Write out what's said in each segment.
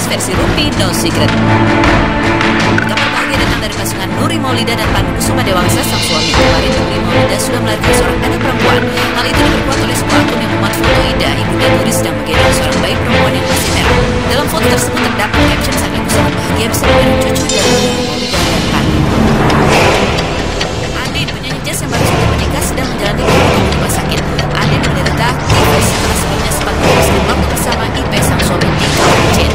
versi Rupi No Secret. Kabar bahagia datang dari pasangan Nuri Maulida dan Pandu Kusuma Dewangsa, sang suami. Kemarin Nuri Maulida sudah melahirkan seorang anak perempuan. Hal itu diperkuat oleh sebuah akun yang memuat foto Ida, ibunda Nuri sedang menggendong seorang bayi perempuan yang masih merah. Dalam foto tersebut terdapat caption sang ibu sangat bahagia bisa menggendong cucu dari Nuri Maulida dan Pandu. Andin, penyanyi jazz yang baru saja menikah, sedang menjalani perawatan di rumah sakit. Andin menderita tifus setelah sebelumnya sempat menghabiskan waktu bersama IP sang suami di Kawancin.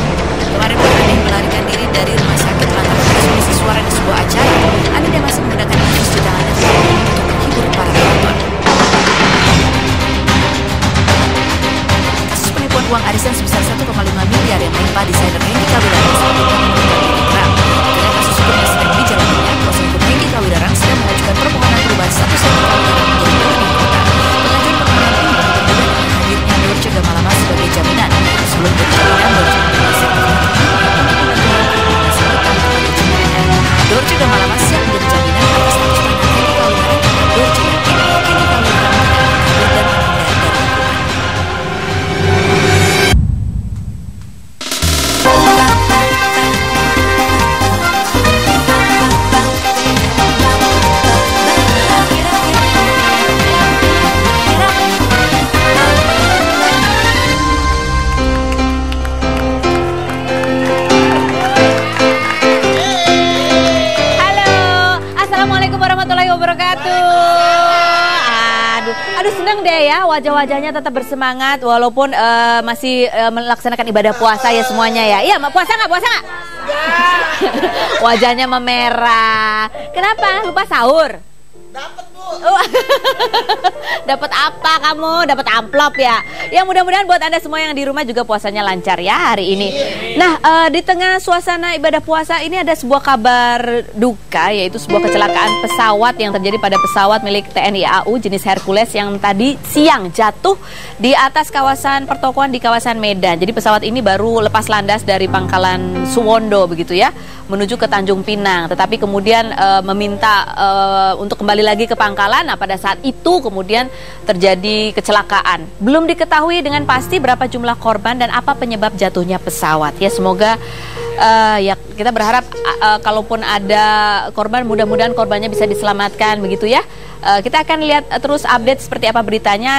Kemarin Andin melarikan diri dari rumah sakit lantaran harus mengisi suara di sebuah acara. Andin yang masih menggunakan infus di tangannya untuk menghibur para penonton. Kasus penipuan uang arisan sebesar 1,5 miliar yang menimpa desainer Hendika Wirarang saat itu meninggal. Dengan kasus hukum yang sedang dijalannya, kuasa hukum Hendika Wirarang sedang mengajukan permohonan perubahan status Hendika Wirarang menjadi wali kota. Pengajuan permohonan ini berkaitan dengan hadirnya Dorce Gamalama sebagai jaminan. Sebelum berjaminan, Dorce menerima sertifikat Dorce Gamalama siap menjadi jaminan atas status tanah Hendika Wirarang karena Dorce yakin Hendika Wirarang tidak akan kabur dan menghindar dari hukuman. Aduh senang deh ya, wajah-wajahnya tetap bersemangat walaupun masih melaksanakan ibadah puasa ya semuanya ya. Iya, puasa nggak? Puasa nggak? Wajahnya memerah. Kenapa? Lupa sahur? Dapat Bu. Dapat apa kamu? Dapat amplop ya? Ya mudah-mudahan buat Anda semua yang di rumah juga puasanya lancar ya hari ini. Nah di tengah suasana ibadah puasa ini ada sebuah kabar duka, yaitu sebuah kecelakaan pesawat yang terjadi pada pesawat milik TNI AU jenis Hercules yang tadi siang jatuh di atas kawasan pertokoan di kawasan Medan. Jadi pesawat ini baru lepas landas dari Pangkalan Suwondo begitu ya, menuju ke Tanjung Pinang. Tetapi kemudian meminta untuk kembali lagi ke Pangkalan. Nah pada saat itu kemudian terjadi kecelakaan. Belum diketahui dengan pasti berapa jumlah korban dan apa penyebab jatuhnya pesawat. Ya semoga ya kita berharap kalaupun ada korban, mudah-mudahan korbannya bisa diselamatkan begitu ya. Kita akan lihat terus update seperti apa beritanya,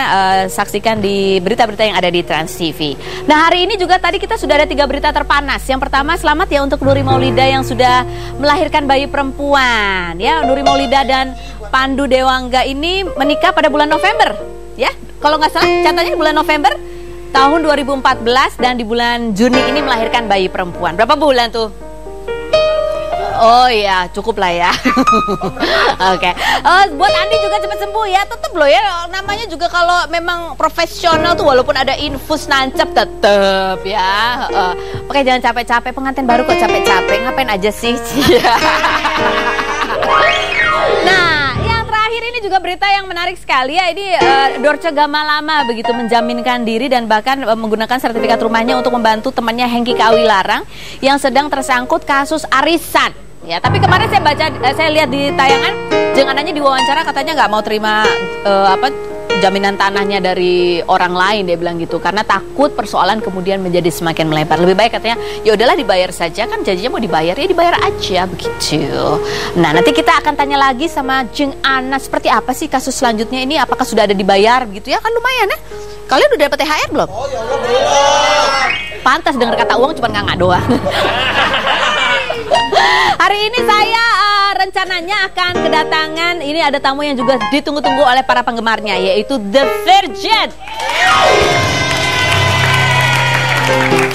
saksikan di berita-berita yang ada di Trans TV. Nah hari ini juga tadi kita sudah ada 3 berita terpanas. Yang pertama selamat ya untuk Nuri Maulida yang sudah melahirkan bayi perempuan. Ya Nuri Maulida dan Pandu Dewangga ini menikah pada bulan November. Ya kalau nggak salah catatnya bulan November tahun 2014 dan di bulan Juni ini melahirkan bayi perempuan. Berapa bulan tuh? Oh iya, cukup lah ya. Oke. Buat Andi juga cepat sembuh ya. Tetap loh ya, namanya juga kalau memang profesional tuh walaupun ada infus nancep tetap ya. Oke, jangan capek-capek, pengantin baru kok capek-capek. Ngapain aja sih? Nah, yang terakhir ini juga berita yang menarik sekali ya. Ini Dorce Gamalama begitu menjaminkan diri dan bahkan menggunakan sertifikat rumahnya untuk membantu temannya Hendika Wirarang yang sedang tersangkut kasus arisan. Ya, tapi kemarin saya lihat di tayangan, janganannya diwawancara katanya nggak mau terima jaminan tanahnya dari orang lain, dia bilang gitu, karena takut persoalan kemudian menjadi semakin melebar. Lebih baik katanya, ya udahlah dibayar saja, kan janjinya mau dibayar, ya dibayar aja begitu. Nah nanti kita akan tanya lagi sama Jeng Ana seperti apa sih kasus selanjutnya ini, apakah sudah ada dibayar begitu ya, kan lumayan ya. Kalian udah dapat THR belum? Oh ya Allah belum. Pantas dengar kata uang cuma nggak doang. Hari ini saya rencananya akan kedatangan, ini ada tamu yang juga ditunggu-tunggu oleh para penggemarnya, yaitu The Virgin.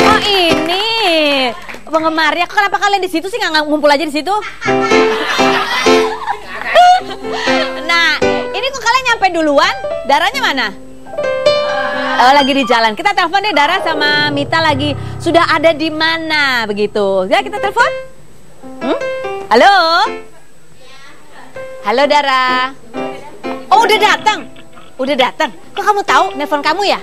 Oh ini penggemarnya, kenapa kalian di situ sih, nggak ngumpul aja di situ? Nah ini kok kalian nyampe duluan, Daranya mana? Oh, lagi di jalan. Kita telepon deh Dara sama Mita lagi sudah ada di mana begitu. Ya kita telepon. Halo. Halo Dara. Oh udah datang. Udah datang. Kok kamu tahu nelfon kamu ya?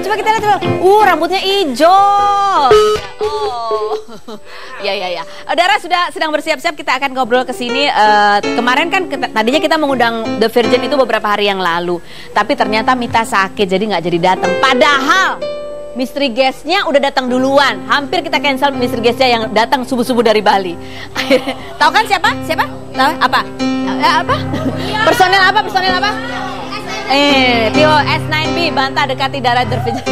Coba kita lihat. Rambutnya hijau. Oh. Ya. Dara sudah sedang bersiap-siap, kita akan ngobrol ke sini. Kemarin kan tadinya kita mengundang The Virgin itu beberapa hari yang lalu, tapi ternyata Mita sakit jadi nggak jadi datang. Padahal Mystery guestnya udah datang duluan. Hampir kita cancel mystery guestnya yang datang subuh-subuh dari Bali. Tahu kan siapa? Siapa? Tahu apa? Apa? Personel apa? Personel apa? Tio S9B bantah dekati darah terpijak.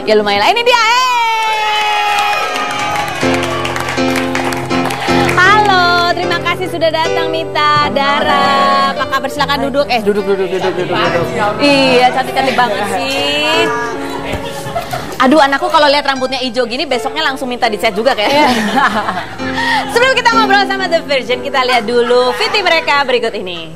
Ya lumayan lah. Ini dia. Halo, terima kasih sudah datang Mita, Dara. Apa kabar? Silakan duduk. Duduk. Iya, cantik-cantik banget sih. Aduh, anakku kalau lihat rambutnya hijau gini besoknya langsung minta dicat juga kayaknya. Sebelum kita ngobrol sama The Virgin, kita lihat dulu VT mereka berikut ini.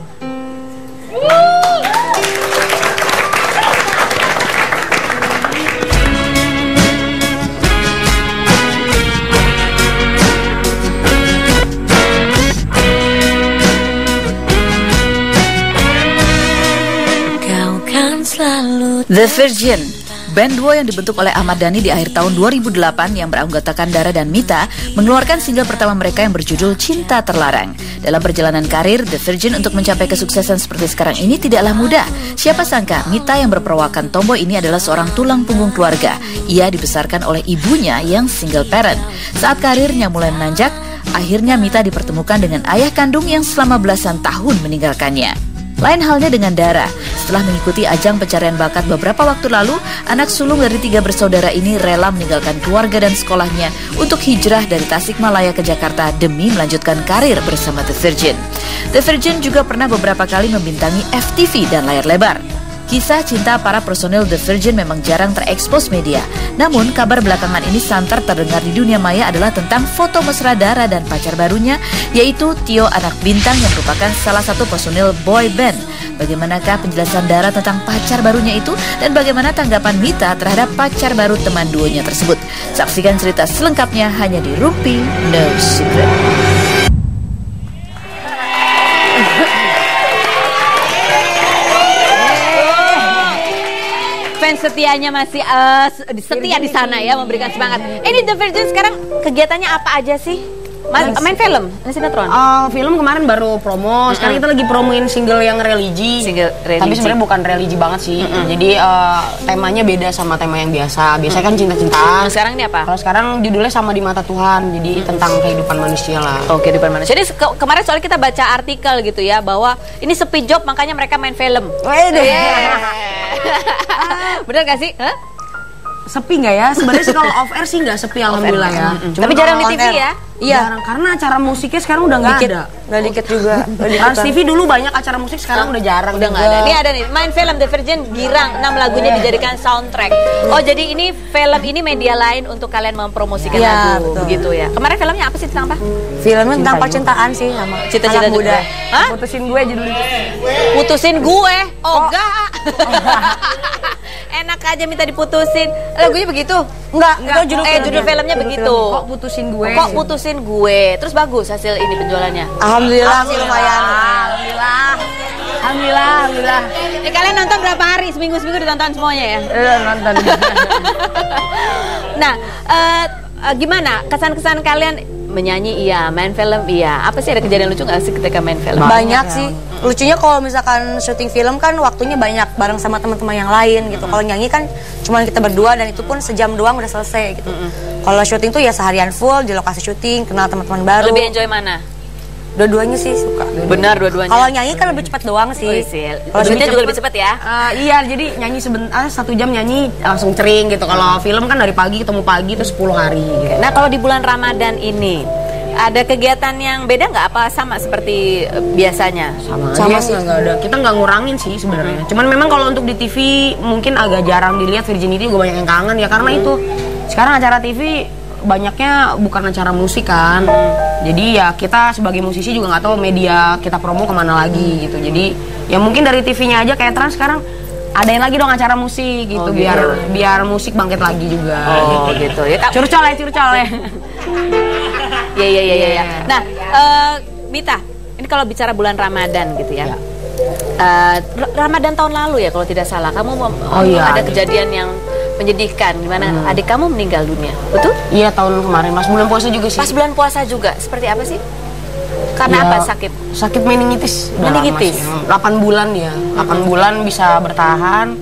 The Virgin, band duo yang dibentuk oleh Ahmad Dhani di akhir tahun 2008 yang beranggotakan Dara dan Mita mengeluarkan single pertama mereka yang berjudul Cinta Terlarang. Dalam perjalanan karir, The Virgin untuk mencapai kesuksesan seperti sekarang ini tidaklah mudah. Siapa sangka Mita yang berperawakan tomboy ini adalah seorang tulang punggung keluarga. Ia dibesarkan oleh ibunya yang single parent. Saat karirnya mulai menanjak, akhirnya Mita dipertemukan dengan ayah kandung yang selama belasan tahun meninggalkannya. Lain halnya dengan Dara. Setelah mengikuti ajang pencarian bakat beberapa waktu lalu, anak sulung dari 3 bersaudara ini rela meninggalkan keluarga dan sekolahnya untuk hijrah dari Tasikmalaya ke Jakarta demi melanjutkan karir bersama The Virgin. The Virgin juga pernah beberapa kali membintangi FTV dan layar lebar. Kisah cinta para personil The Virgin memang jarang terekspos media. Namun, kabar belakangan ini santer terdengar di dunia maya adalah tentang foto mesra Dara dan pacar barunya, yaitu Tio Anak Bintang yang merupakan salah satu personil boy band. Bagaimanakah penjelasan Dara tentang pacar barunya itu dan bagaimana tanggapan Mita terhadap pacar baru teman duonya tersebut? Saksikan cerita selengkapnya hanya di Rumpi No Secret. Fans setianya masih setia di sana ya, memberikan semangat. Ini The Virgin sekarang kegiatannya apa aja sih? Main film, sinetron? Film kemarin baru promo. Sekarang kita lagi promoin single yang religi. Tapi sebenarnya bukan religi banget sih. Jadi temanya beda sama tema yang biasa. Biasanya kan cinta-cintaan. Sekarang ini apa? Kalau sekarang judulnya Sama di Mata Tuhan. Jadi tentang kehidupan manusia lah. Oh, kehidupan manusia. Jadi kemarin soalnya kita baca artikel gitu ya, bahwa ini sepi job makanya mereka main film. Bener gak sih? Sepi nggak ya? Sebenarnya sih kalau off air sih nggak sepi, alhamdulillah ya. Tapi jarang di TV ya? Iya. Jarang, karena acara musiknya sekarang udah nggak ada. Nggak dikit juga. Trans TV dulu banyak acara musik, sekarang udah jarang. Udah nggak ada. Ini ada nih, main film The Virgin Girang, 6 lagunya dijadikan soundtrack. Oh, jadi ini film ini media lain untuk kalian mempromosikan lagu, begitu ya? Kemarin filmnya apa sih, tentang apa? Filmnya tentang percintaan sih, sama Cita-cita muda. Hah? Putusin gue judulnya. Putusin gue? Oh, enggak. Enak aja minta diputusin. Lagunya begitu? Enggak. Itu judul filmnya begitu. Kok putusin gue? Kok putusin gue? Terus bagus hasil ini penjualannya? Alhamdulillah sih lumayan. Alhamdulillah. Kalian nonton berapa hari? Seminggu ditonton semuanya ya? Nonton. Nah, gimana kesan-kesan kalian menyanyi iya, main film iya? Apa sih, ada kejadian lucu nggak sih ketika main film? Banyak sih. Lucunya kalau misalkan syuting film kan waktunya banyak bareng sama teman-teman yang lain gitu. Kalau nyanyi kan cuma kita berdua dan itu pun sejam doang udah selesai gitu. Kalau syuting tuh ya seharian full di lokasi syuting, kenal teman-teman baru. Lebih enjoy mana? Dua-duanya sih suka. Benar, dua-duanya. Kalau nyanyi kan lebih cepat doang sih. Kalau duitnya juga lebih cepat ya? Iya, jadi nyanyi sebentar 1 jam nyanyi langsung cering gitu. Kalau film kan dari pagi ketemu pagi terus 10 hari. Gitu. Nah, kalau di bulan Ramadan ini ada kegiatan yang beda nggak, apa sama seperti biasanya? Sama sih, nggak ada. Kita nggak ngurangin sih sebenarnya. Cuman memang kalau untuk di TV mungkin agak jarang dilihat. Virginity juga banyak yang kangen ya, karena itu sekarang acara TV banyaknya bukan acara musik kan. Jadi ya kita sebagai musisi juga nggak tahu media kita promo kemana lagi gitu. Jadi ya mungkin dari TV-nya aja kayak Trans sekarang adain lagi dong acara musik gitu, biar musik bangkit lagi juga. Oh gitu ya. Curcol ya. Iya. Nah, Mita, ini kalau bicara bulan Ramadan gitu ya. Ramadan tahun lalu ya kalau tidak salah, kamu ada kejadian yang menyedihkan, gimana adik kamu meninggal dunia, betul? Iya, tahun kemarin, pas bulan puasa juga sih. Pas bulan puasa juga, seperti apa sih? Karena apa sakit? Sakit meningitis. 8 bulan dia, 8 bulan bisa bertahan.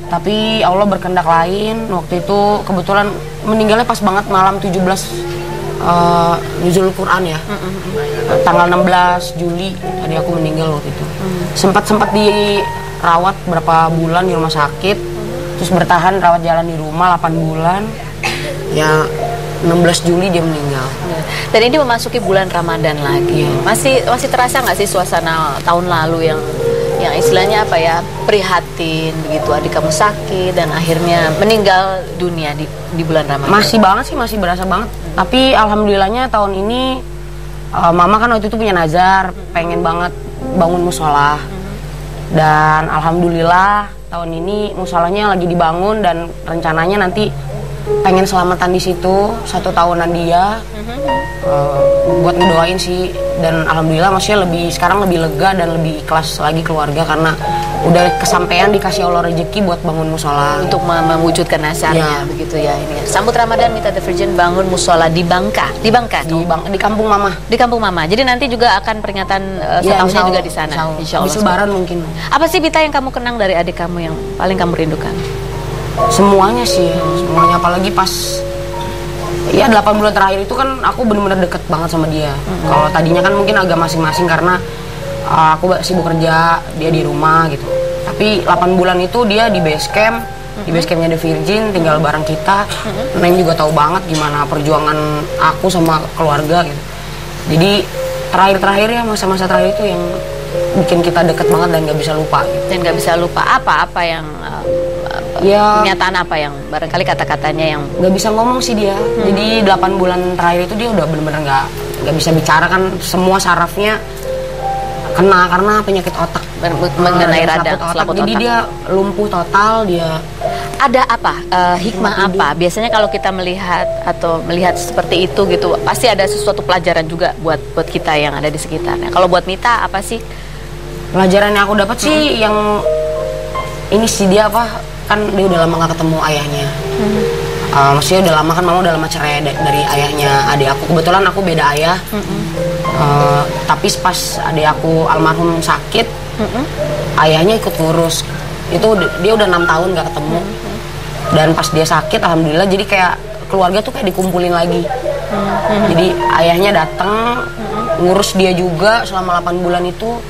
Tapi Allah berkehendak lain. Waktu itu kebetulan meninggalnya pas banget malam 17 Nuzul Quran ya. Tanggal 16 Juli tadi aku meninggal waktu itu. Sempat dirawat berapa bulan di rumah sakit. Terus bertahan rawat jalan di rumah 8 bulan. Ya 16 Juli dia meninggal. Dan ini memasuki bulan Ramadan lagi. Masih terasa nggak sih suasana tahun lalu yang istilahnya apa ya, prihatin begitu, adik kamu sakit dan akhirnya meninggal dunia di bulan Ramadan? Masih banget sih, masih berasa banget. Tapi alhamdulillahnya tahun ini mama kan waktu itu punya nazar, pengen banget bangun musola. Dan alhamdulillah tahun ini musolanya lagi dibangun dan rencananya nanti pengen selamatan di situ 1 tahunan dia. Buat ngedoain sih, dan alhamdulillah maksudnya sekarang lebih lega dan lebih ikhlas lagi keluarga karena udah kesampaian dikasih Allah rezeki buat bangun musola untuk mewujudkan nasarnya begitu ya. Ini sambut Ramadan Mita the Virgin bangun musola di Bangka, di kampung mama. Di kampung mama. Jadi nanti juga akan peringatan setahunnya juga di sana. Insya Allah. Lebaran mungkin. Apa sih Mita yang kamu kenang dari adik kamu yang paling kamu rindukan? Semuanya sih, semuanya, apalagi pas ya 8 bulan terakhir itu kan aku benar-benar deket banget sama dia. Kalau tadinya kan mungkin agak masing-masing karena aku sibuk kerja, dia di rumah gitu. Tapi 8 bulan itu dia di base camp, di base campnya The Virgin, tinggal bareng kita. Neng juga tahu banget gimana perjuangan aku sama keluarga gitu. Jadi terakhir-terakhir ya, masa-masa terakhir itu yang bikin kita deket banget dan gak bisa lupa gitu. Dan gak bisa lupa apa yang ya, kenyataan apa yang barangkali kata-katanya yang nggak bisa ngomong sih dia. Jadi 8 bulan terakhir itu dia udah bener-bener nggak bisa bicara, kan semua sarafnya kena karena penyakit otak mengenai radang selaput otak. Jadi dia lumpuh total. Dia ada apa hikmah apa? Biasanya kalau kita melihat seperti itu gitu, pasti ada sesuatu pelajaran juga buat kita yang ada di sekitarnya. Kalau buat Mita apa sih pelajaran yang aku dapat sih? Yang ini sih dia kan dia udah lama gak ketemu ayahnya. Maksudnya udah lama kan, mama udah lama cerai dari ayahnya adik aku. Kebetulan aku beda ayah. Tapi pas adik aku almarhum sakit, ayahnya ikut ngurus. Itu dia udah 6 tahun gak ketemu. Dan pas dia sakit, alhamdulillah jadi kayak keluarga tuh kayak dikumpulin lagi. Jadi ayahnya datang ngurus dia juga selama 8 bulan itu.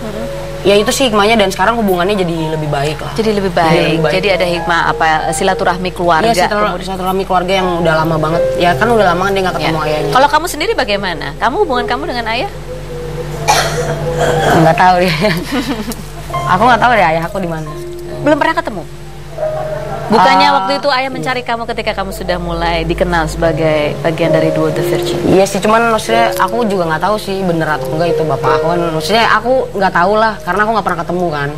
Ya itu sih hikmahnya, dan sekarang hubungannya jadi lebih baik lah. Jadi lebih baik. Jadi ada hikmah apa, silaturahmi keluarga. Iya, silaturahmi keluarga yang udah lama banget. Ya kan udah lama kan dia nggak ketemu ayahnya. Kalau kamu sendiri bagaimana? Hubungan kamu dengan ayah? Nggak tahu deh. Aku nggak tahu deh ayah aku di mana. Belum pernah ketemu? Bukannya waktu itu ayah mencari kamu ketika kamu sudah mulai dikenal sebagai bagian dari duo The Virgin? Iya sih, cuman maksudnya aku juga nggak tahu sih bener atau enggak itu bapak aku kan. Maksudnya aku nggak tahu lah karena aku nggak pernah ketemu kan.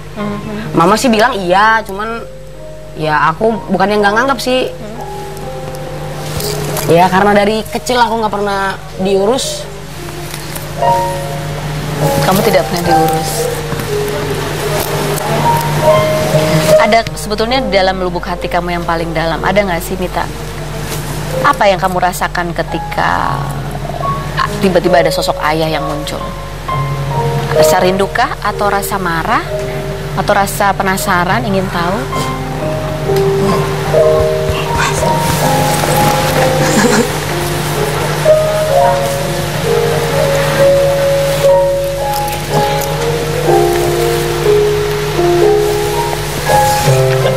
Mama sih bilang iya, cuman ya aku bukan yang nggak nganggap sih. Ya karena dari kecil aku nggak pernah diurus. Kamu tidak pernah diurus. Ada sebetulnya di dalam lubuk hati kamu yang paling dalam, ada nggak sih Mita? Apa yang kamu rasakan ketika tiba-tiba ada sosok ayah yang muncul? Rasa rindukah? Atau rasa marah? Atau rasa penasaran, ingin tahu?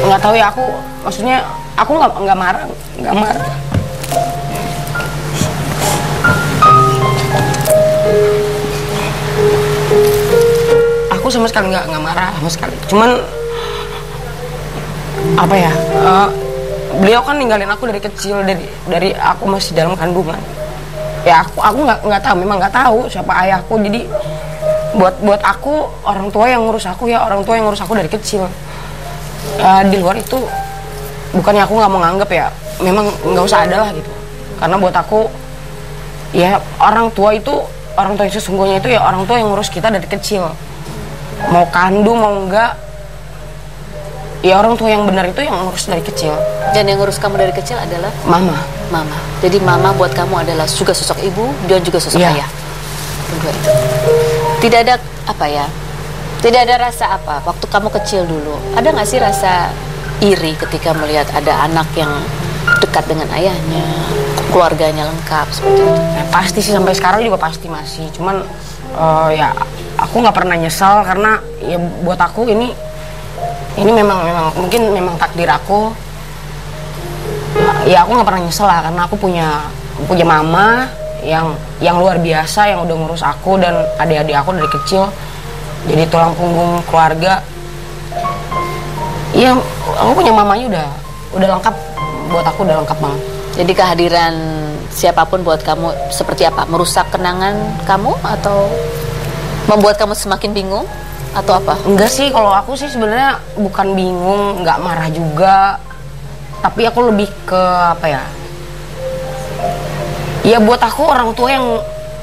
Nggak tahu ya, aku maksudnya aku nggak marah. Aku sama sekali nggak marah sama sekali. Cuman apa ya? Beliau kan ninggalin aku dari kecil, dari aku masih dalam kandungan. Ya aku nggak tahu, memang nggak tahu siapa ayahku. Jadi buat aku orang tua yang ngurus aku dari kecil. Di luar itu bukannya aku nggak mau nganggep ya, memang nggak usah ada lah gitu. Karena buat aku ya orang tua yang sesungguhnya itu ya orang tua yang ngurus kita dari kecil. Mau kandung mau enggak, ya orang tua yang benar itu yang ngurus dari kecil. Dan yang ngurus kamu dari kecil adalah mama. Jadi mama buat kamu adalah juga sosok ibu dan juga sosok ayah. Kedua itu. Tidak ada apa ya? Tidak ada rasa apa waktu kamu kecil dulu? Ada nggak sih rasa iri ketika melihat ada anak yang dekat dengan ayahnya, keluarganya lengkap seperti itu? Ya, pasti sih, sampai sekarang juga pasti masih. Cuman ya aku nggak pernah nyesal karena ya buat aku ini memang mungkin memang takdir aku. Ya aku nggak pernah nyesel lah karena aku punya mama yang luar biasa, yang udah ngurus aku dan adik-adik aku dari kecil, jadi tulang punggung keluarga. Iya, aku punya mamanya udah lengkap, buat aku udah lengkap banget. Jadi kehadiran siapapun buat kamu seperti apa? Merusak kenangan kamu atau membuat kamu semakin bingung atau apa? Enggak sih, kalau aku sih sebenarnya bukan bingung, nggak marah juga, tapi aku lebih ke apa ya? Ya buat aku orang tua yang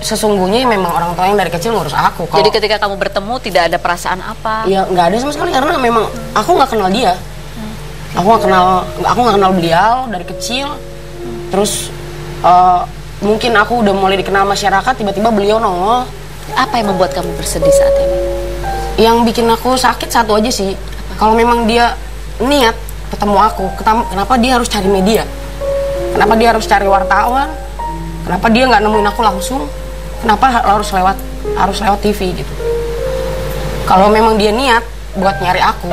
sesungguhnya memang orang tua yang dari kecil ngurus aku. Jadi ketika kamu bertemu tidak ada perasaan apa? Ya nggak ada sama sekali karena memang aku nggak kenal dia. Aku nggak kenal beliau dari kecil. Terus mungkin aku udah mulai dikenal masyarakat, tiba-tiba beliau nongol. Apa yang membuat kamu bersedih saat ini? Yang bikin aku sakit satu aja sih. Kalau memang dia niat ketemu aku, kenapa dia harus cari media? Kenapa dia harus cari wartawan? Kenapa dia nggak nemuin aku langsung? Kenapa harus lewat TV gitu? Kalau memang dia niat buat nyari aku,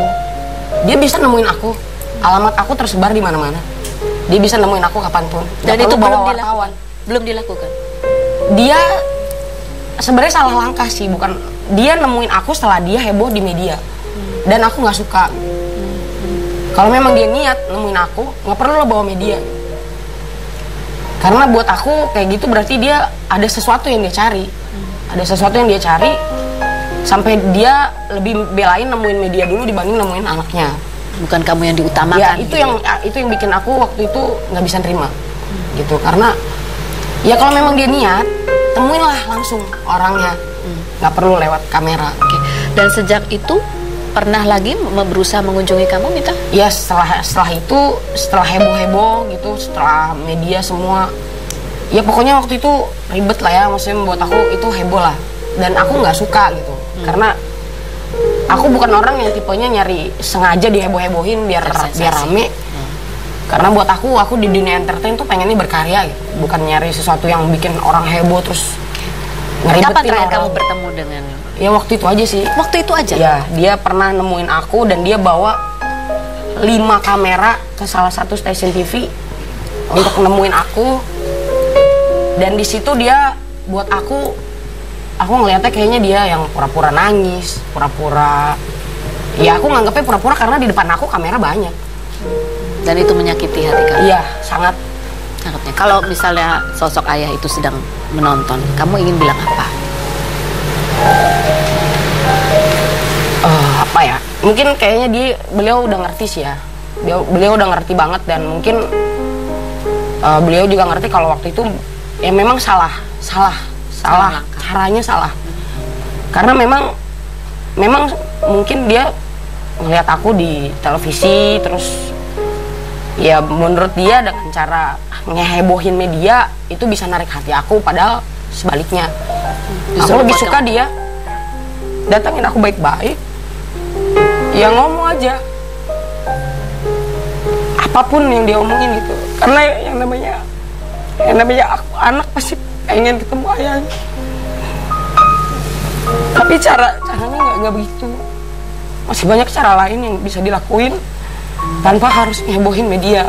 dia bisa nemuin aku. Alamat aku tersebar di mana-mana. Dia bisa nemuin aku kapanpun. Dan Gak itu perlu belum bawa dilakukan. wartawan. Belum dilakukan. Dia sebenarnya salah langkah sih, bukan dia nemuin aku setelah dia heboh di media. Dan aku nggak suka. Kalau memang dia niat nemuin aku, nggak perlu lo bawa media. Karena buat aku kayak gitu berarti dia ada sesuatu yang dia cari. Ada sesuatu yang dia cari sampai dia lebih belain nemuin media dulu dibanding nemuin anaknya. Bukan kamu yang diutamakan. Ya itu yang bikin aku waktu itu nggak bisa terima. Gitu, karena ya kalau memang dia niat, temuinlah langsung orangnya. Nggak perlu lewat kamera. Oke. Dan sejak itu pernah lagi berusaha mengunjungi kamu, Mita? Ya setelah itu, setelah heboh-heboh gitu, setelah media semua, ya pokoknya waktu itu ribet lah ya, maksudnya membuat aku itu heboh lah. Dan aku nggak suka gitu, karena aku bukan orang yang tipenya nyari sengaja diheboh-hebohin biar rame. Karena buat aku di dunia entertain tuh pengennya berkarya gitu, bukan nyari sesuatu yang bikin orang heboh terus ngeribetin. Kapan terakhir orang. kamu bertemu dengan? Ya waktu itu aja sih. Waktu itu aja? Ya, dia pernah nemuin aku dan dia bawa 5 kamera ke salah satu stasiun TV untuk nemuin aku. Dan di situ dia buat aku ngelihatnya kayaknya dia yang pura-pura nangis, pura-pura. Ya aku nganggepnya pura-pura karena di depan aku kamera banyak. Dan itu menyakiti hati kamu? Iya, sangat. Kalau misalnya sosok ayah itu sedang menonton, kamu ingin bilang apa? Apa ya? Mungkin kayaknya beliau udah ngerti sih ya. Beliau udah ngerti banget dan mungkin beliau juga ngerti kalau waktu itu ya memang salah, caranya salah. Karena memang mungkin dia ngeliat aku di televisi terus ya menurut dia dengan cara ngehebohin media itu bisa narik hati aku, padahal sebaliknya. Aku lebih suka dia datangin aku baik-baik, ya ngomong aja apapun yang dia omongin gitu. Karena yang namanya aku anak pasti pengen ketemu ayahnya. Tapi caranya nggak begitu. Masih banyak cara lain yang bisa dilakuin tanpa harus ngehebohin media.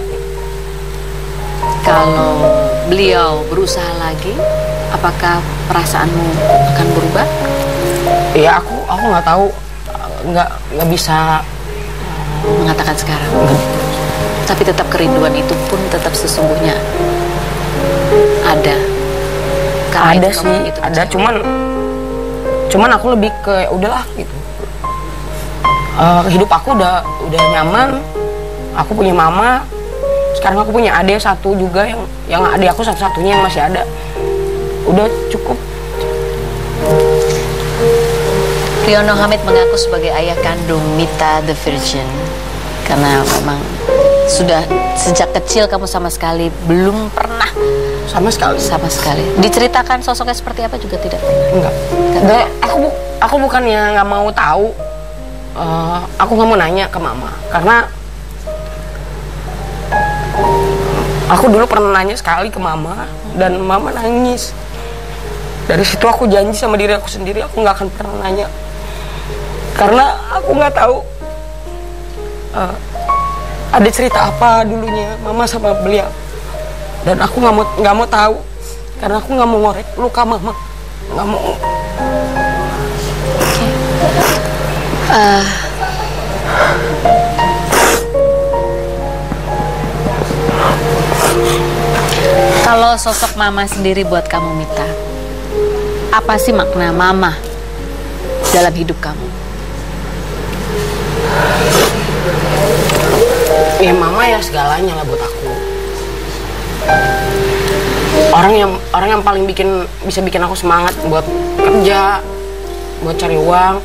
Kalau beliau berusaha lagi, apakah perasaanmu akan berubah? Ya aku nggak tahu, nggak bisa mengatakan sekarang. Tapi tetap kerinduan itu pun tetap sesungguhnya ada. Karena ada itu sih, ada. Cuman aku lebih ke udahlah gitu. Hidup aku udah nyaman. Aku punya mama. Sekarang aku punya adik satu juga yang adik aku satu-satunya yang masih ada. Udah cukup. Riono Hamid mengaku sebagai ayah kandung Mita the Virgin karena memang sudah sejak kecil kamu sama sekali belum pernah Sama sekali. Diceritakan sosoknya seperti apa juga tidak pernah. Enggak. Aku bukannya nggak mau tahu. Aku nggak mau nanya ke mama karena Aku dulu pernah nanya sekali ke mama dan mama nangis. Dari situ aku janji sama diri aku sendiri aku nggak akan pernah nanya. Karena aku nggak tahu ada cerita apa dulunya mama sama beliau. Dan aku nggak mau tahu karena aku nggak mau ngorek luka mama. Nggak mau. Kalau sosok mama sendiri buat kamu, Mita, apa sih makna mama dalam hidup kamu? Ya mama ya segalanya lah buat aku. Orang yang paling bisa bikin aku semangat buat kerja, buat cari uang,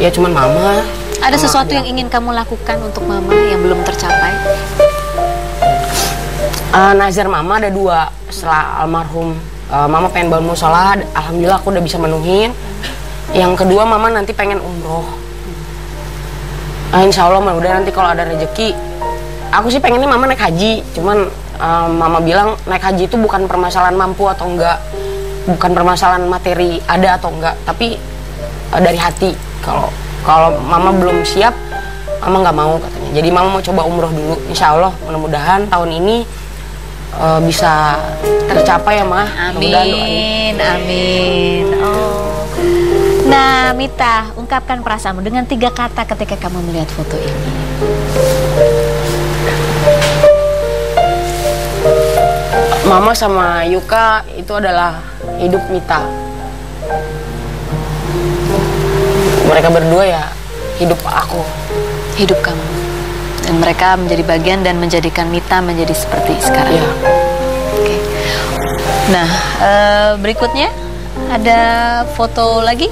ya cuman mama. Ada sesuatu yang ingin kamu lakukan untuk mama yang belum tercapai? Nazar mama ada 2 setelah almarhum. Mama pengen bangun musola, alhamdulillah aku udah bisa menuhin. Yang kedua mama nanti pengen umroh. Insya Allah mudah nanti kalau ada rezeki. Aku sih pengennya mama naik haji, cuman mama bilang naik haji itu bukan permasalahan mampu atau enggak, bukan permasalahan materi ada atau enggak, tapi dari hati. Kalau mama belum siap, mama nggak mau katanya. Jadi mama mau coba umroh dulu. Insya Allah mudah-mudahan tahun ini bisa tercapai ya Ma. Amin, amin. Oh. Nah, Mita, ungkapkan perasaanmu dengan 3 kata ketika kamu melihat foto ini. Mama sama Yuka itu adalah hidup Mita. Mereka berdua ya hidup aku. Hidup kamu. Dan mereka menjadi bagian dan menjadikan Mita menjadi seperti sekarang. Iya. Oke. Nah, berikutnya ada foto lagi.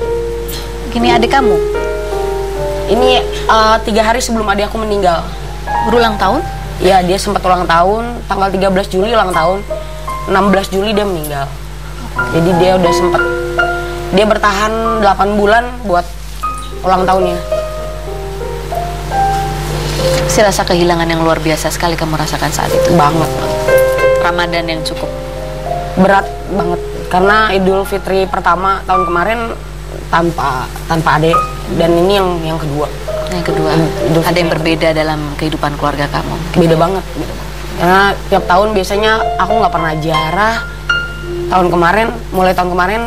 Gini adik kamu. Ini 3 hari sebelum adik aku meninggal. Berulang tahun? Ya, dia sempat ulang tahun, tanggal 13 Juli ulang tahun. 16 Juli dia meninggal. Jadi dia udah sempat, dia bertahan 8 bulan buat ulang tahunnya. Saya rasa kehilangan yang luar biasa sekali kamu rasakan saat itu. Banget. Ramadan yang cukup Berat banget. Karena Idul Fitri pertama tahun kemarin tanpa adik. Dan ini yang kedua. Yang kedua, ada yang berbeda dalam kehidupan keluarga kamu. Beda banget. Karena tiap tahun biasanya aku nggak pernah ziarah. Mulai tahun kemarin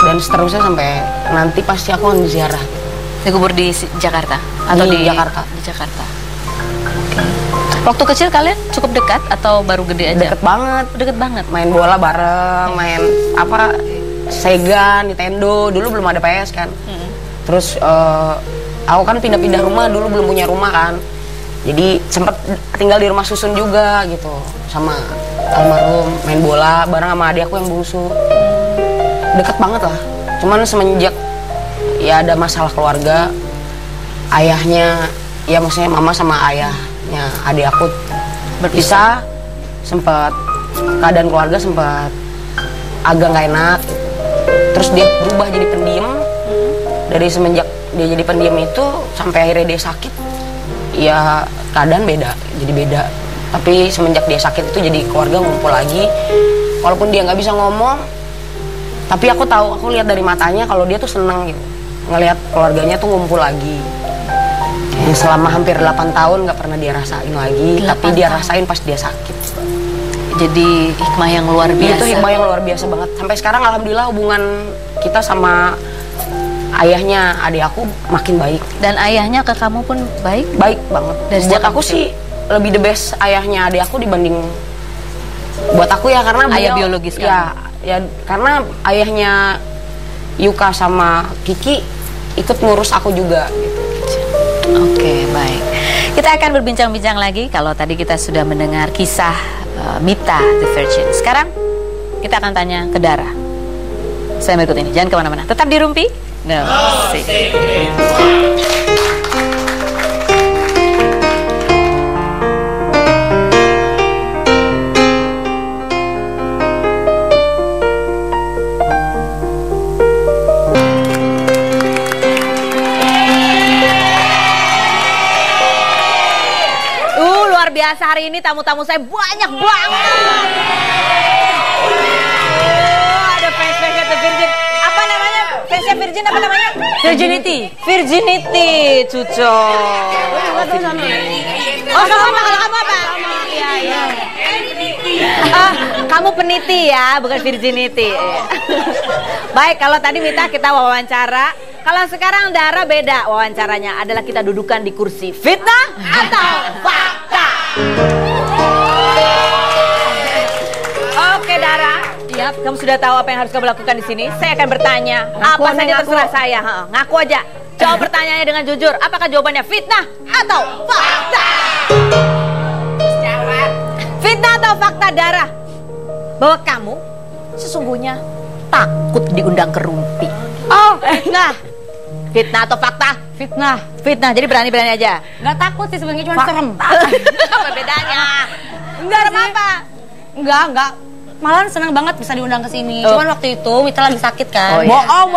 dan seterusnya sampai nanti pasti aku akan ziarah. Dikubur di Jakarta atau di Jakarta? Di Jakarta. Oke. Waktu kecil kalian cukup dekat atau baru gede aja? Deket banget. Deket banget. Main bola bareng, main Sega, Nintendo. Dulu belum ada PS kan. Terus aku kan pindah-pindah rumah, dulu belum punya rumah kan. Jadi sempet tinggal di rumah susun juga gitu, sama almarhum, main bola bareng sama adik aku yang bungsu. Deket banget lah. Cuman semenjak ya ada masalah keluarga, ayahnya, ya maksudnya mama sama ayahnya adik aku berpisah, sempat keadaan keluarga sempat agak nggak enak gitu. Terus dia berubah jadi pendiam. Dari semenjak dia jadi pendiam itu sampai akhirnya dia sakit, ya keadaan jadi beda. Tapi semenjak dia sakit itu jadi keluarga ngumpul lagi. Walaupun dia nggak bisa ngomong, tapi aku lihat dari matanya kalau dia tuh seneng gitu, ngelihat keluarganya tuh ngumpul lagi. Yang selama hampir 8 tahun nggak pernah dia rasain lagi, tapi dia rasain pas dia sakit. Jadi hikmah yang luar biasa. Itu hikmah yang luar biasa banget. Sampai sekarang alhamdulillah hubungan kita sama ayahnya adik aku makin baik. Dan ayahnya ke kamu pun baik? Baik banget. Dan buat aku sih lebih the best ayahnya adik aku dibanding buat aku ya, karena ayah biologis kan? Ya karena ayahnya Yuka sama Kiki ikut ngurus aku juga gitu. Oke, baik. Kita akan berbincang-bincang lagi. Kalau tadi kita sudah mendengar kisah Mita the Virgin. Sekarang kita akan tanya ke Dara. Saya berikut ini, jangan kemana-mana. Tetap di Rumpi. No, luar biasa hari ini tamu-tamu saya banyak banget. Ada fans-fansnya The Virgin. Apa namanya? Fansnya Virgin apa namanya? Virginity. Virginity, Cuco. Oh, kamu apa? Kalau kamu apa? Iya. Kamu peniti ya, bukan virginity. Baik, kalau tadi Mita kita wawancara, kalau sekarang Dara beda wawancaranya. Adalah kita dudukan di kursi fitnah atau fakta. Oke Dara, siap. Kamu sudah tahu apa yang harus kamu lakukan di sini. Saya akan bertanya apa saja terserah saya. Ngaku aja. Jawab pertanyaannya dengan jujur. Apakah jawabannya fitnah atau fakta? Fitnah atau fakta Dara? Bahwa kamu sesungguhnya takut diundang ke rumpi. Oh, fitnah. Fitnah atau fakta? Fitnah. Fitnah, jadi berani-berani aja. Nggak takut sih sebenarnya, cuma serem. Apa bedanya? Serem apa? Enggak. Malahan senang banget bisa diundang ke sini. Oh. Cuman waktu itu Mita lagi sakit kan. Oh, iya. Bohong.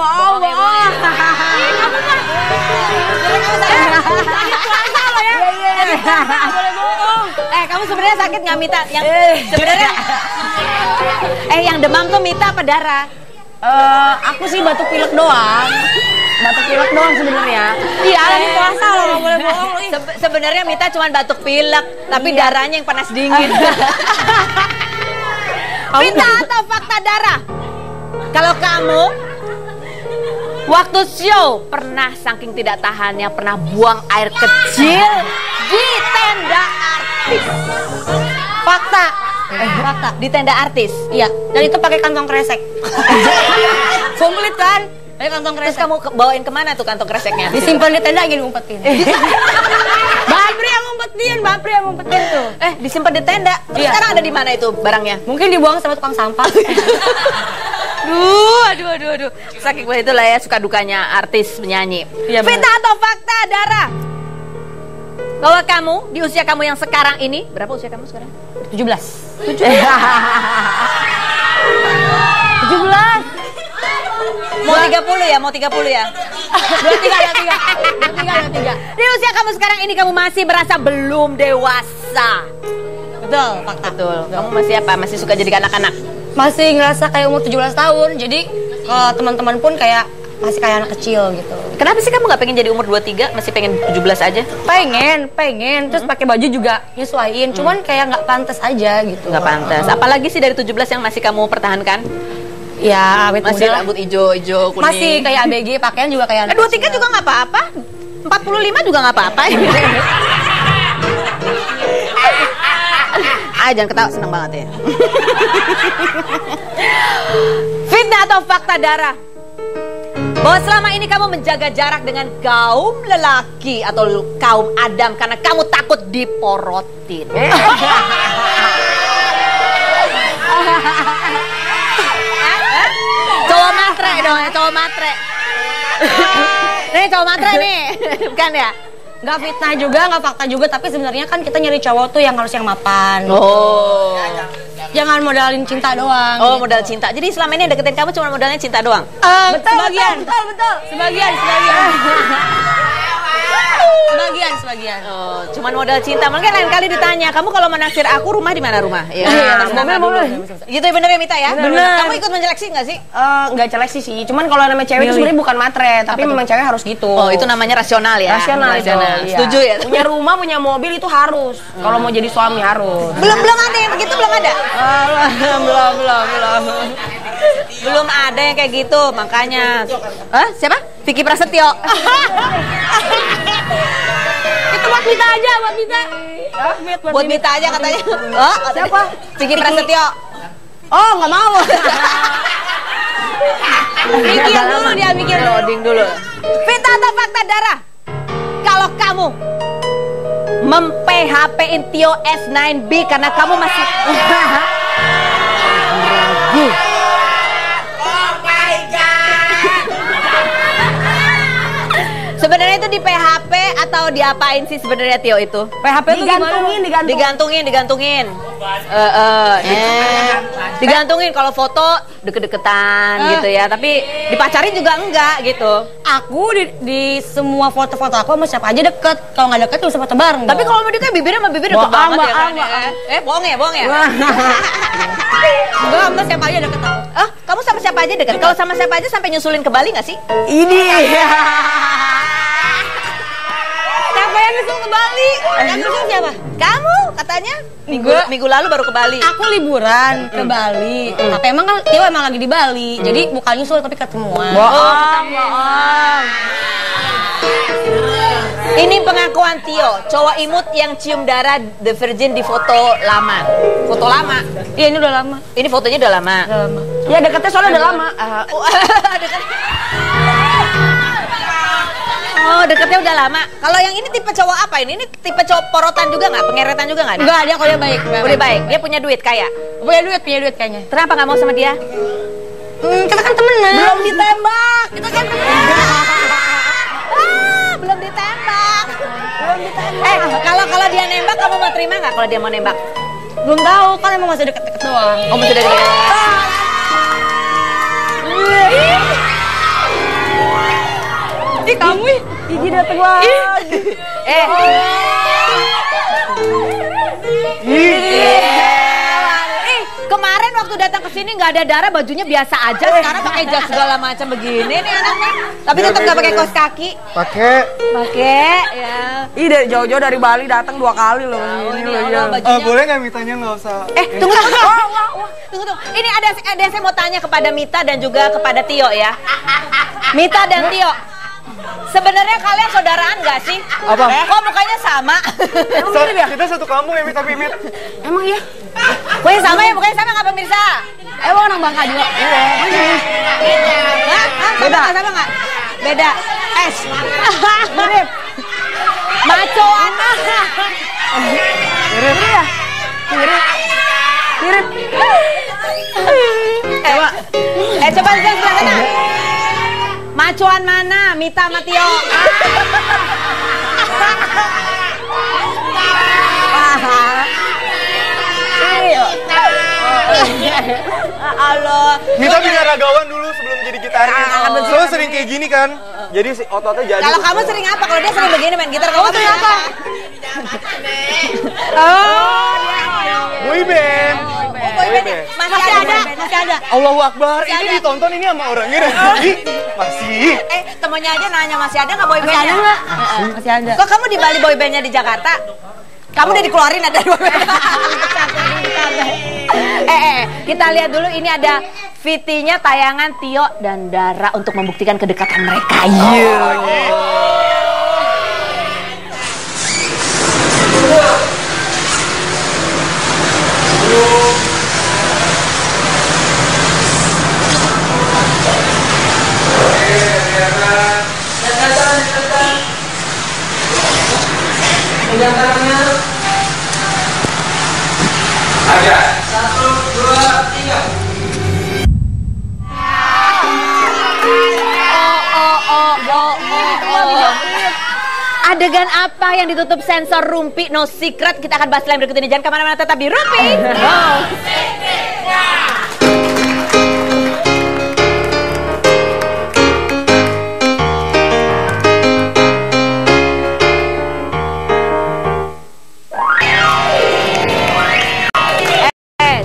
Kamu sebenarnya sakit nggak Mita? Yang sebenarnya yang demam tuh Mita apa Dara? Aku sih batuk pilek doang. Batuk pilek doang sebenarnya. Iya, lagi puasa loh, nggak boleh bohong. Sebenarnya Mita cuma batuk pilek, tapi darahnya yang panas dingin. Fitnah atau fakta Dara? Kalau kamu waktu show pernah saking tidak tahannya pernah buang air kecil di tenda artis. Fakta. Fakta di tenda artis. Iya, dan itu pakai kantong kresek. Komplit kan? Pakai kantong Terus kresek. kamu bawain kemana tuh kantong kreseknya? Disimpan di tenda lagi diumpetin. Bapri yang ngumpetin tuh. Disimpan di tenda. Terus Iya. sekarang ada di mana itu barangnya? Mungkin dibuang sama tukang sampah. Aduh. Saking banget itulah ya suka dukanya artis penyanyi. Iya, benar. Fitnah atau fakta Dara? Bahwa kamu di usia kamu yang sekarang ini, berapa usia kamu sekarang? 17. 17. Mau 30 ya? Mau 30 ya? 23. Di usia kamu sekarang ini kamu masih merasa belum dewasa. Betul, fakta. Betul. Kamu masih apa? Masih suka jadi anak-anak? Masih ngerasa kayak umur 17 tahun. Jadi kalau teman-teman pun kayak masih kayak anak kecil gitu. Kenapa sih kamu nggak pengen jadi umur 23? Masih pengen 17 aja? Pengen. Terus pakai baju juga nyesuaiin. Cuman kayak nggak pantas aja gitu. Nggak pantas. Apalagi sih dari 17 yang masih kamu pertahankan? Ya, awet Masih muda. rambut hijau, kuning. Masih kayak ABG, pakaian juga kayak anak 23 kecil. juga nggak apa-apa. 45 juga nggak apa-apa. Jangan ketawa, seneng banget ya. Fitnah atau fakta Dara? Bahwa selama ini kamu menjaga jarak dengan kaum lelaki atau kaum Adam karena kamu takut diporotin. Cowok matre dong ya, cowok matre. Nih cowok matre nih, bukan ya? Nggak fitnah juga, nggak fakta juga, tapi sebenarnya kan kita nyari cowok tuh yang harus yang mapan. Oh. Jangan modalin cinta doang. Oh, modal cinta. Jadi selama ini yang deketin kamu cuma modalnya cinta doang? Sebagian. Sebagian. Sebagian. Oh, cuman modal cinta. Mungkin lain kali ditanya, kamu kalau mau naksir aku rumah di mana rumah? Ya, mobil. Gitu bener ya Mita ya? Bener. Kamu ikut menyeleksi nggak sih? Nggak seleksi sih. Cuman kalau namanya cewek itu sebenarnya bukan matre, tapi memang cewek harus gitu. Oh, itu namanya rasional ya? Rasional itu. Iya. Setuju ya? Punya rumah, punya mobil itu harus. Kalau mau jadi suami harus. Belum ada yang begitu, belum ada? Belum. Belum ada yang kayak gitu, makanya. Siapa? Vicky Prasetyo. Itu buat Mita aja, buat Mita. Buat Mita aja katanya. Oh, siapa? Vicky Prasetyo. Oh, nggak mau. Mikir dulu dia, mikir dulu. Loading dulu. Fitnah atau fakta Dara? Kalau kamu mem-PHP-in Tio S9B karena kamu masih ragu. Sebenarnya itu di PHP atau atau diapain sih sebenarnya Tio itu? PHP itu Digantungin. Digantungin kalau foto deket-deketan gitu ya, tapi dipacarin juga enggak gitu. Aku di semua foto-foto aku sama siapa aja deket. Kalau nggak deket bisa foto bareng. Tapi kalau mau dia bibirnya sama bibir deket banget ya kan ya. Bohong ya. Enggak, sama siapa aja deket aku. Kamu sama siapa aja deket? Kalau sama siapa aja sampai nyusulin ke Bali nggak sih? Ini. Siapa yang nyusul ke Bali? Yang nyusul siapa? Kamu katanya minggu lalu baru ke Bali. Aku liburan ke Bali. Tapi emang kan Tio emang lagi di Bali. Jadi bukan nyusul tapi ketemuan. Bohong. Ini pengakuan Tio, cowok imut yang cium darah The Virgin di foto lama. Foto lama? Iya, ini udah lama. Ini fotonya udah lama? Udah lama. Ya deketnya soalnya udah lama. Deketnya udah lama. Kalau yang ini tipe cowok apa ini? Ini tipe cowok porotan juga nggak? Pengeretan juga nggak? Enggak, dia dia baik. Udah baik. Dia punya duit kaya. Punya duit kayaknya. Kenapa nggak mau sama dia? Kita kan temenan. Belum ditembak. Kita kan temenan. Belum ditembak. Kalau dia nembak, kamu mau terima nggak? Kalau dia mau nembak? Belum tahu, kan emang masih deket-deket doang. Oh, masih deket-deket. Ih, kamu Gigi dateng lagi. Kemarin waktu datang ke sini nggak ada darah, bajunya biasa aja. Sekarang pakai jas segala macam begini nih anaknya. Tapi tetap nggak pakai kaos kaki. Pakai Ya. Ih, dari jauh-jauh dari Bali datang 2 kali loh. Ini loh ya. boleh nggak mitanya nggak usah. Tunggu. Tunggu. Ini ada yang saya mau tanya kepada Mita dan juga kepada Tio ya. Mita dan Tio. Sebenarnya kalian saudaraan nggak sih? Apa? Kok mukanya sama? Kita satu kampung ya Mit, tapi Mit. Emang iya? Mukanya sama nggak pemirsa? Emang orang Bangka juga? Beda. Sama nggak? Beda. Mirip. Macoan. Mirip ya? Mirip. Coba lihat sebelah sana. Macoan mana? Mita sama Tio. Allah. Mita binaragawan dulu sebelum jadi gitaris. Soalnya sering kayak gini kan. Jadi ototnya jadi. Kalau kamu sering apa? Kalau dia sering begini main gitar, kamu sering apa? Boyband. Masih ada. Allahu Akbar. Ini ditonton ini sama orangnya lagi. Masih. Temennya aja nanya masih ada nggak boybandnya? Masih ada nggak? Masih ada. Kok kamu di Bali boybandnya di Jakarta? Kamu udah dikeluarin ada boyband. Kita lihat dulu ini ada VT-nya tayangan Tio dan Dara untuk membuktikan kedekatan mereka. Adegan apa yang ditutup sensor Rumpi No Secret? Kita akan bahas selain berikut ini. Jangan kemana-mana, tetap di Rumpi.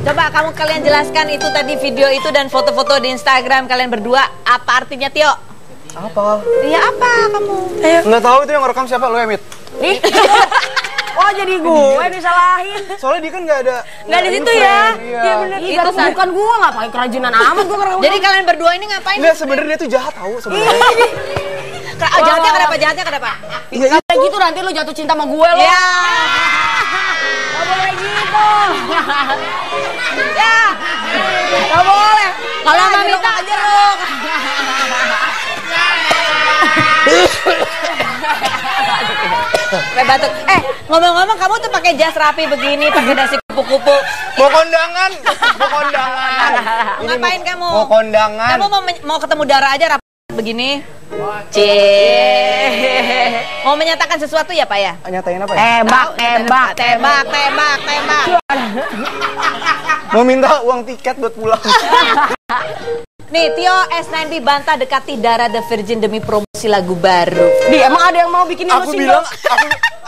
Coba kalian jelaskan itu tadi video itu dan foto-foto di Instagram kalian berdua. Apa artinya, Tio? Apa? Iya apa kamu? Nggak tahu itu yang ngerekam siapa, lo ya Mit? Oh jadi gue disalahin. Soalnya dia kan nggak ada di situ ya. Iya benar. Itu bukan gue, nggak pakai kerajinan amat gue. Jadi kalian berdua ini ngapain? Nggak, sebenarnya dia tuh jahat tahu sebenarnya. Jahatnya kenapa? Iya gitu nanti lo jatuh cinta sama gue lo. Ya. Gak boleh gitu. Ya. Gak boleh. Kalau sama Mita aja lo. Kayak batuk. Ngomong-ngomong kamu tuh pakai jas rapi begini, pakai dasi kupu-kupu. Mau kondangan. Ngapain kamu? Mau kondangan. Kamu mau ketemu Dara aja rapi begini? Cie. Mau menyatakan sesuatu ya Pak ya? Nyatain apa ya? Tembak. Mau minta uang tiket buat pulang. Nih, Tio S9B bantah dekati Dara The Virgin demi promosi lagu baru. Emang ada yang mau bikin Aku bilang,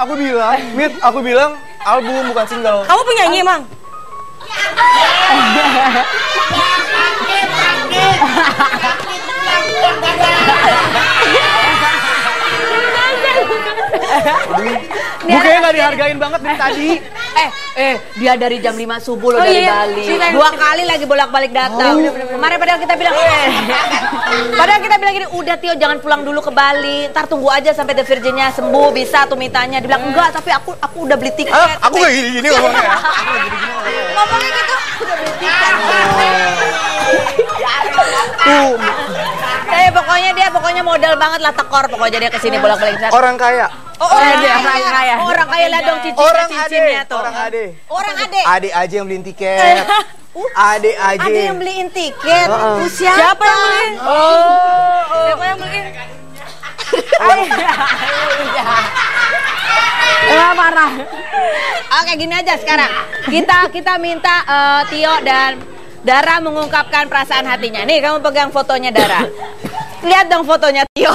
aku bilang album bukan single. Kamu penyanyi emang? Bukannya nggak dihargain banget dari tadi. Dia dari jam 5 subuh loh dari Bali. Cerita 2 kali lagi bolak-balik datang. Kemarin padahal kita bilang, gini, udah Tio jangan pulang dulu ke Bali. Ntar tunggu aja sampai The Virginnya sembuh, bisa tuh mitanya. Dia bilang, enggak, tapi aku udah beli tiket. Aku kayak gini ngomongnya ya. Ngomongnya gitu. Tuh, pokoknya modal banget lah tekor. Pokoknya dia kesini bolak-balik. orang kaya. Orang kaya lah dong cincinnya tuh. Orang ade. Ade aja yang beliin tiket. Ade aja. Ada yang beliin tiket. Siapa yang beliin? Siapa yang beliin? Marah. Oke, gini aja sekarang. Kita minta Tio dan Dara mengungkapkan perasaan hatinya. Nih, kamu pegang fotonya Dara. Lihat dong fotonya Tio.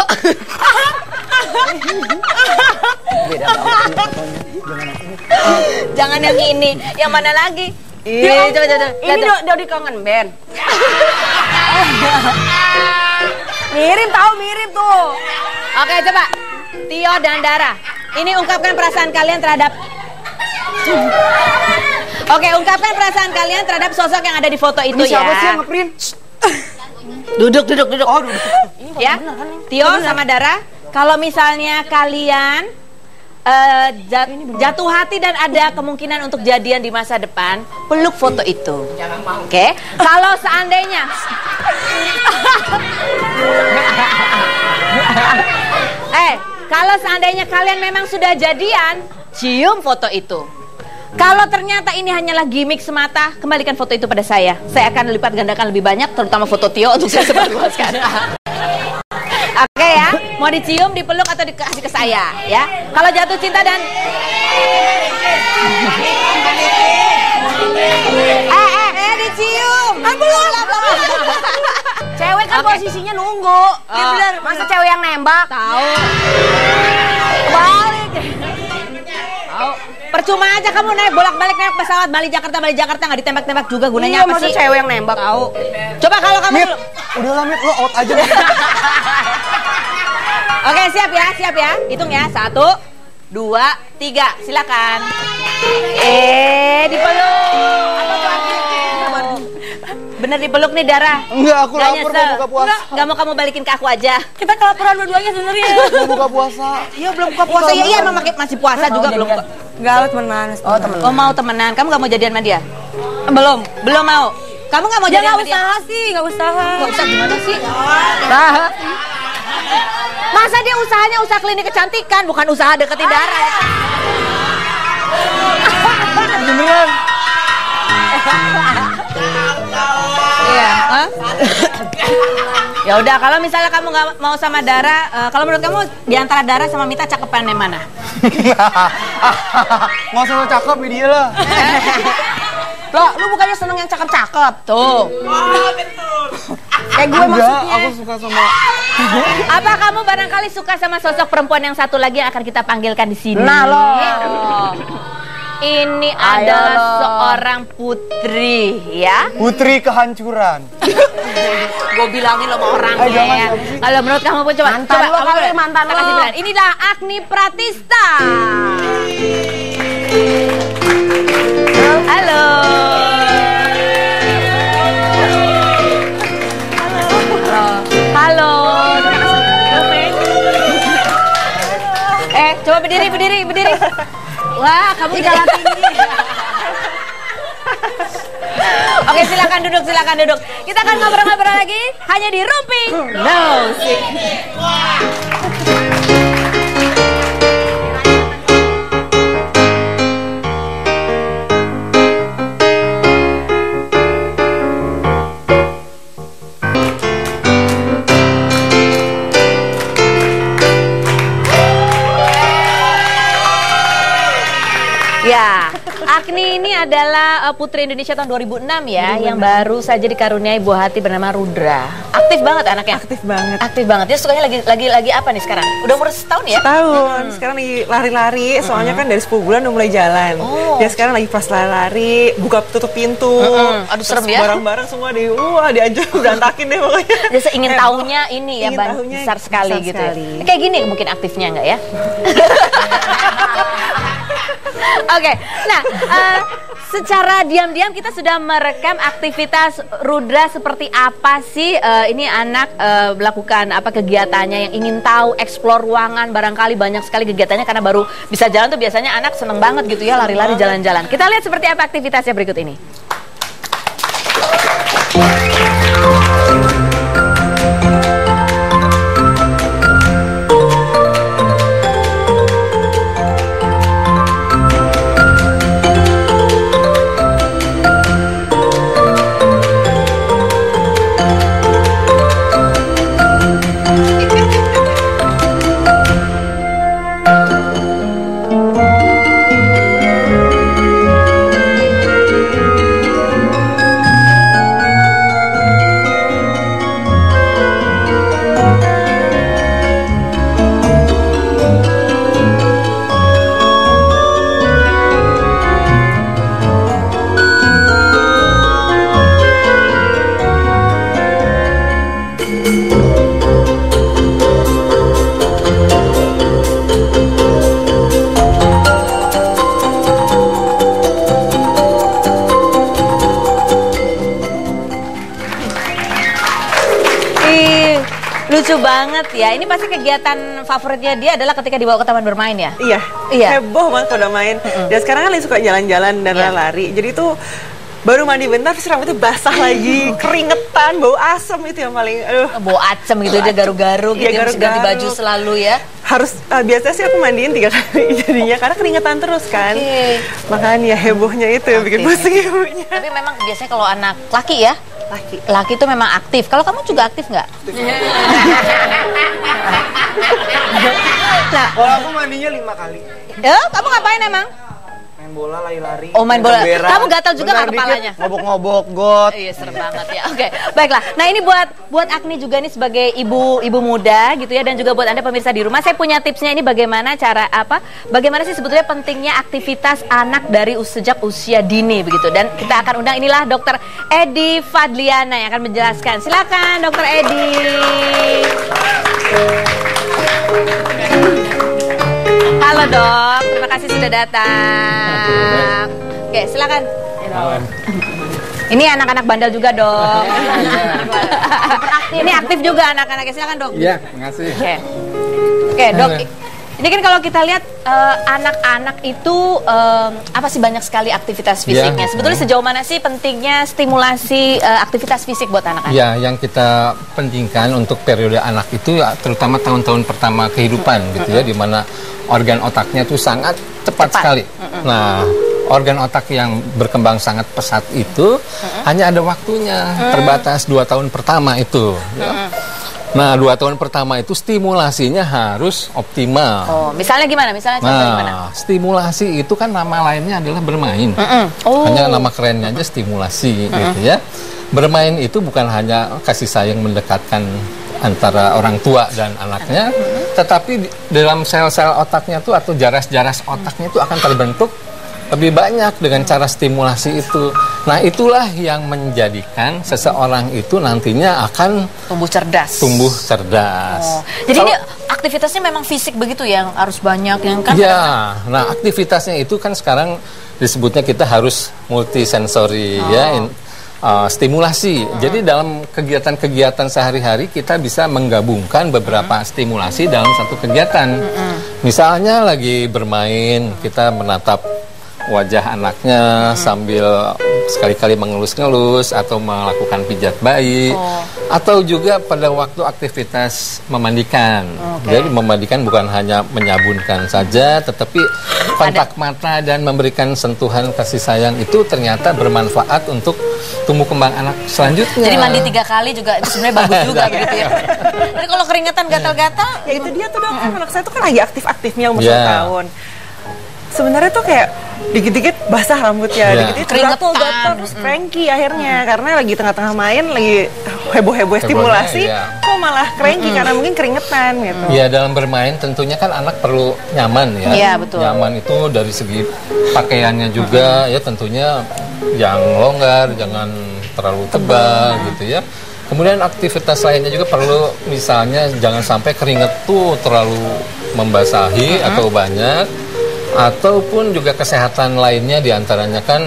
Jangan yang ini. Yang mana lagi? Coba. Ini Dodi kangen band. Mirip tuh. Oke, coba. Tio dan Dara. Ini ungkapkan perasaan kalian terhadap ungkapkan perasaan kalian terhadap sosok yang ada di foto itu ya. Siapa sih yang ngeprint? Duduk. Oh, duduk. Ya, Tio sama Dara, kalau misalnya kalian jatuh hati dan ada kemungkinan untuk jadian di masa depan, peluk foto itu. Oke? Kalau seandainya kalau seandainya kalian memang sudah jadian, cium foto itu. Kalau ternyata ini hanyalah gimmick semata, kembalikan foto itu pada saya. Saya akan lipat gandakan lebih banyak, terutama foto Tio untuk saya sebarluaskan. Oke ya, mau dicium, dipeluk atau dikasih ke saya ya. Kalau jatuh cinta dan dicium. Belum. Cewek kan posisinya nunggu. Iya benar. Masa cewek yang nembak? Tahu. Balik. Tahu. Percuma aja kamu naik bolak-balik naik pesawat Bali Jakarta nggak ditembak-tembak juga, gunanya apa masa sih? Cewek yang nembak. Tahu. Coba kalau kamu Mit, udah lah Mit, lo out aja. Oke, siap ya. Hitung ya. 1, 2, 3. Silakan. Dipeluk. Bener dipeluk nih Dara. Enggak, aku Nggak lapar nyesel. mau buka puasa. Nggak mau kamu balikin ke aku aja. Kita kelaparan berdua-duanya sebenarnya. Mau buka puasa. Iya belum buka puasa. Iya emang masih puasa juga belum. Enggak, lo temenan. Oh mau temenan. Kamu nggak mau jadian sama dia? Belum mau. Kamu nggak mau jadian sama dia? Nggak usaha sih, nggak usaha. Nggak usah gimana sih? Masa dia usahanya usaha klinik kecantikan, bukan usaha deketin Dara. Beneran. Iya. Ya udah, kalau misalnya kamu nggak mau sama Dara, kalau menurut kamu di antara Dara sama Mita cakepan yang mana? Nggak usah lo cakep ya dia lah. Loh, lu bukannya seneng yang cakep-cakep? Tuh. Kayak gue maksudnya. Aku suka sama. Apa kamu barangkali suka sama sosok perempuan yang satu lagi yang akan kita panggilkan di sini? Nah, lo. Ini adalah seorang putri, ya? Putri kehancuran. Gue bilangin lo sama orangnya jangan, ya. siapa sih? Kalau menurut kamu pun coba. Mantan lo kamu kali, bilang. mantan Kita kasih lo. bilang. Inilah Agni Pratista. Halo. Halo. Coba berdiri. Wah, kamu jalan tinggi. Oke, silakan duduk. Kita akan ngobrol-ngobrol lagi hanya di Rumping Musik. Ya, Agni ini adalah Putri Indonesia tahun 2006 ya, yang baru saja dikaruniai buah hati bernama Rudra. Aktif banget anaknya. Aktif banget. Aktif banget. Dia sukanya lagi apa nih sekarang? Udah umur setahun ya? Tahun. Sekarang lagi lari-lari, soalnya kan dari 10 bulan udah mulai jalan. Dia sekarang lagi pas lari-lari, buka tutup pintu. Aduh serem ya. Barang-barang semua diajak berantakin deh pokoknya. Dia ingin tahunya ini ya, besar sekali gitu ya. Kayak gini mungkin aktifnya enggak ya? Oke, nah secara diam-diam kita sudah merekam aktivitas Rudra seperti apa sih ini anak melakukan apa kegiatannya yang ingin tahu, eksplor ruangan, barangkali banyak sekali kegiatannya karena baru bisa jalan tuh biasanya anak seneng banget gitu ya lari-lari jalan-jalan. Kita lihat seperti apa aktivitasnya berikut ini. Lucu banget ya. Ini pasti kegiatan favoritnya dia adalah ketika dibawa ke taman bermain ya? Iya. Heboh banget kalau udah main. Dan sekarang kan lagi suka jalan-jalan dan lari. Jadi tuh baru mandi bentar terus rambutnya basah lagi, keringetan, bau asem itu yang paling bau asem gitu, dia garu-garu gitu, ya, harus ganti baju selalu ya. Harus biasanya sih aku mandiin 3 kali jadinya karena keringetan terus kan. Makanya hebohnya itu yang bikin pusing ibunya. Tapi memang biasanya kalau anak laki ya, laki itu memang aktif. Kalau kamu juga aktif nggak? Nah, kalau aku mandinya 5 kali. Kamu ngapain emang? Main bola, lari-lari. Oh, main bola. Kamu gatal juga nggak kepalanya? Ngobok-ngobok, got. Iya, serem banget ya. Oke, baiklah. Nah, ini buat Agni juga nih sebagai ibu muda gitu ya, dan juga buat Anda pemirsa di rumah. Saya punya tipsnya ini bagaimana bagaimana sih sebetulnya pentingnya aktivitas anak dari sejak usia dini begitu. Dan kita akan undang inilah Dr. Edi Fadliana yang akan menjelaskan. Silakan Dr. Edi. Halo Dok, terima kasih sudah datang. Oke, silakan. Ini anak-anak bandel juga Dok. Ini aktif juga anak-anaknya, silakan Dok. Iya, terima kasih. Oke, Dok. Ini kan kalau kita lihat anak-anak itu apa sih banyak sekali aktivitas fisiknya. Sebetulnya sejauh mana sih pentingnya stimulasi aktivitas fisik buat anak-anak? Ya, yang kita pentingkan untuk periode anak itu terutama tahun-tahun pertama kehidupan gitu ya, di mana organ otaknya itu sangat cepat sekali. Nah, organ otak yang berkembang sangat pesat itu hanya ada waktunya, terbatas 2 tahun pertama itu. Ya. Nah, 2 tahun pertama itu stimulasinya harus optimal. Oh, misalnya gimana? Misalnya contoh gimana? Stimulasi itu kan nama lainnya adalah bermain. Hanya nama kerennya aja stimulasi gitu ya. Bermain itu bukan hanya kasih sayang mendekatkan antara orang tua dan anaknya, tetapi dalam sel-sel otaknya tuh atau jaras-jaras otaknya itu akan terbentuk lebih banyak dengan cara stimulasi itu. Nah, itulah yang menjadikan seseorang itu nantinya akan tumbuh cerdas. Oh. Jadi ini aktivitasnya memang fisik begitu yang harus banyak yang kan? Ya, nah aktivitasnya itu kan sekarang disebutnya kita harus multisensori stimulasi. Jadi dalam kegiatan-kegiatan sehari-hari kita bisa menggabungkan beberapa stimulasi dalam satu kegiatan. Misalnya lagi bermain, kita menatap wajah anaknya sambil sekali-kali mengelus-ngelus atau melakukan pijat bayi, atau juga pada waktu aktivitas memandikan. Jadi memandikan bukan hanya menyabunkan saja, tetapi kontak mata dan memberikan sentuhan kasih sayang itu ternyata bermanfaat untuk tumbuh kembang anak selanjutnya. Jadi mandi 3 kali juga itu sebenarnya bagus juga begitu ya. Jadi kalau keringetan gatal-gatal, ya itu dia tuh Dok, anak saya tuh kan lagi aktif-aktifnya umur 1 tahun. Sebenarnya tuh kayak dikit-dikit basah rambutnya, dikit-dikit gatal-gatal, terus cranky akhirnya karena lagi tengah-tengah main, lagi heboh-heboh stimulasi, kok malah cranky karena mungkin keringetan gitu. Ya, dalam bermain tentunya kan anak perlu nyaman ya. Iya, betul. Nyaman itu dari segi pakaiannya juga ya, tentunya yang longgar, jangan terlalu tebal gitu ya. Kemudian aktivitas lainnya juga perlu, misalnya jangan sampai keringat tuh terlalu membasahi atau banyak, ataupun juga kesehatan lainnya diantaranya kan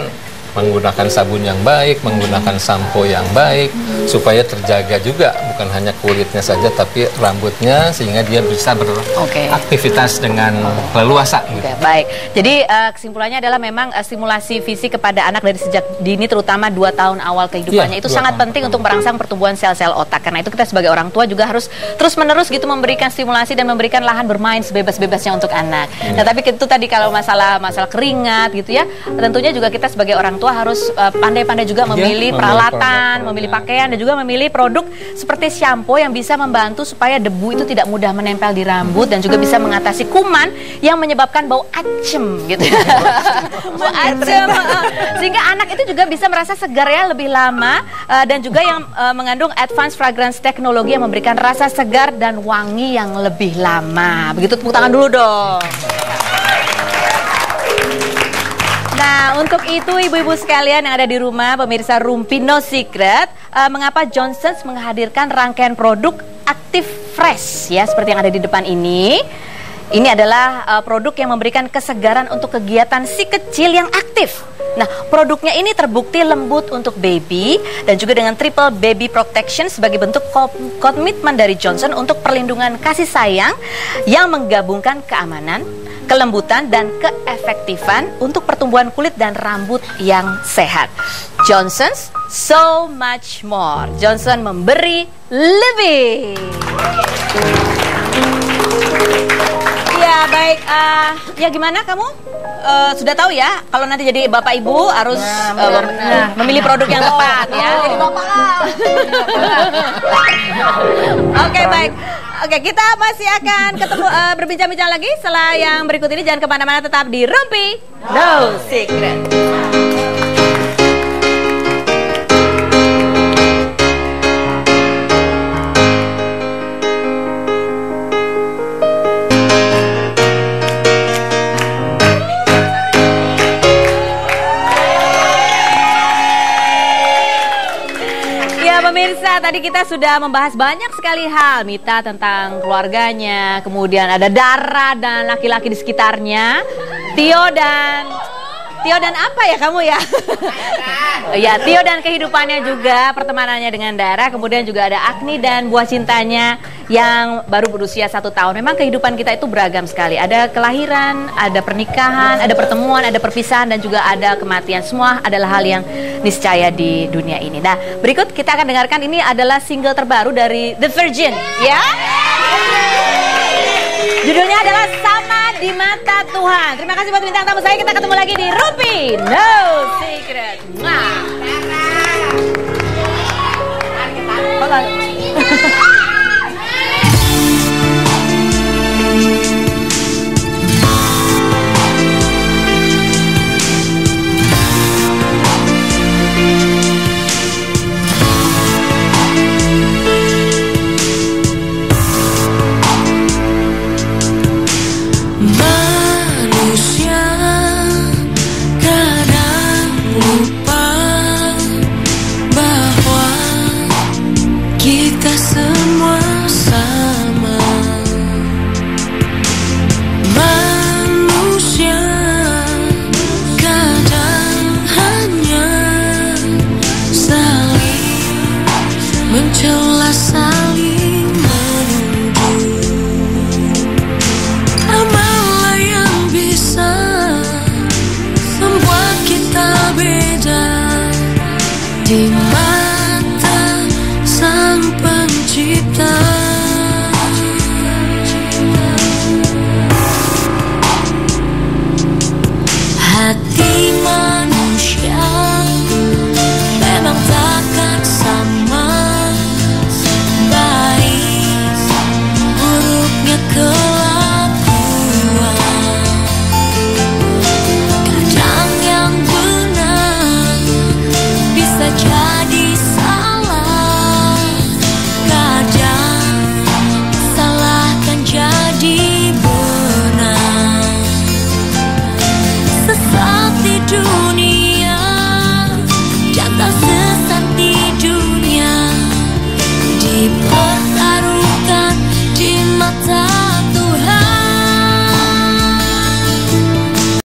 menggunakan sabun yang baik, menggunakan sampo yang baik, supaya terjaga juga bukan hanya kulitnya saja tapi rambutnya, sehingga dia bisa beraktivitas dengan leluasa. Gitu. Baik, jadi kesimpulannya adalah memang stimulasi fisik kepada anak dari sejak dini, terutama 2 tahun awal kehidupannya itu sangat penting untuk merangsang pertumbuhan sel-sel otak. Karena itu kita sebagai orang tua juga harus terus-menerus gitu memberikan stimulasi dan memberikan lahan bermain sebebas-bebasnya untuk anak. Nah, tapi itu tadi kalau masalah keringat gitu ya, tentunya juga kita sebagai orang tua harus pandai-pandai juga memilih peralatan, memilih pakaian, dan juga memilih produk seperti shampoo yang bisa membantu supaya debu itu tidak mudah menempel di rambut dan juga bisa mengatasi kuman yang menyebabkan bau acem gitu. Bau acem, sehingga anak itu juga bisa merasa segar ya lebih lama, dan juga yang mengandung advanced fragrance teknologi yang memberikan rasa segar dan wangi yang lebih lama. Begitu, tepuk tangan dulu dong. Nah, untuk itu ibu-ibu sekalian yang ada di rumah, pemirsa Rumpi No Secret, mengapa Johnson's menghadirkan rangkaian produk Active Fresh ya, seperti yang ada di depan ini. Ini adalah produk yang memberikan kesegaran untuk kegiatan si kecil yang aktif. Nah, produknya ini terbukti lembut untuk baby dan juga dengan triple baby protection sebagai bentuk komitmen dari Johnson untuk perlindungan kasih sayang yang menggabungkan keamanan, kelembutan, dan keefektifan untuk pertumbuhan kulit dan rambut yang sehat. Johnson's so much more. Johnson memberi lebih. Ya baik, ya gimana kamu? Sudah tahu ya, kalau nanti jadi bapak ibu harus memilih produk yang tepat ya. Jadi bapak lah. Oke, baik. Oke, kita masih akan ketemu berbincang-bincang lagi setelah yang berikut ini. Jangan kemana-mana, tetap di Rumpi No Secret. Pemirsa, tadi kita sudah membahas banyak sekali hal. Mita tentang keluarganya, kemudian ada Dara dan laki-laki di sekitarnya, Tio dan apa ya kamu ya? Ya, Tio dan kehidupannya juga, pertemanannya dengan Dara. Kemudian juga ada Agni dan buah cintanya yang baru berusia 1 tahun. Memang kehidupan kita itu beragam sekali. Ada kelahiran, ada pernikahan, ada pertemuan, ada perpisahan, dan juga ada kematian. Semua adalah hal yang niscaya di dunia ini. Nah, berikut kita akan dengarkan, ini adalah single terbaru dari The Virgin, ya. Judulnya adalah Sama di Mata Tuhan. Terima kasih buat bintang tamu saya. Kita ketemu lagi di Rumpi No Secret. Di mata Sang Pencipta, hati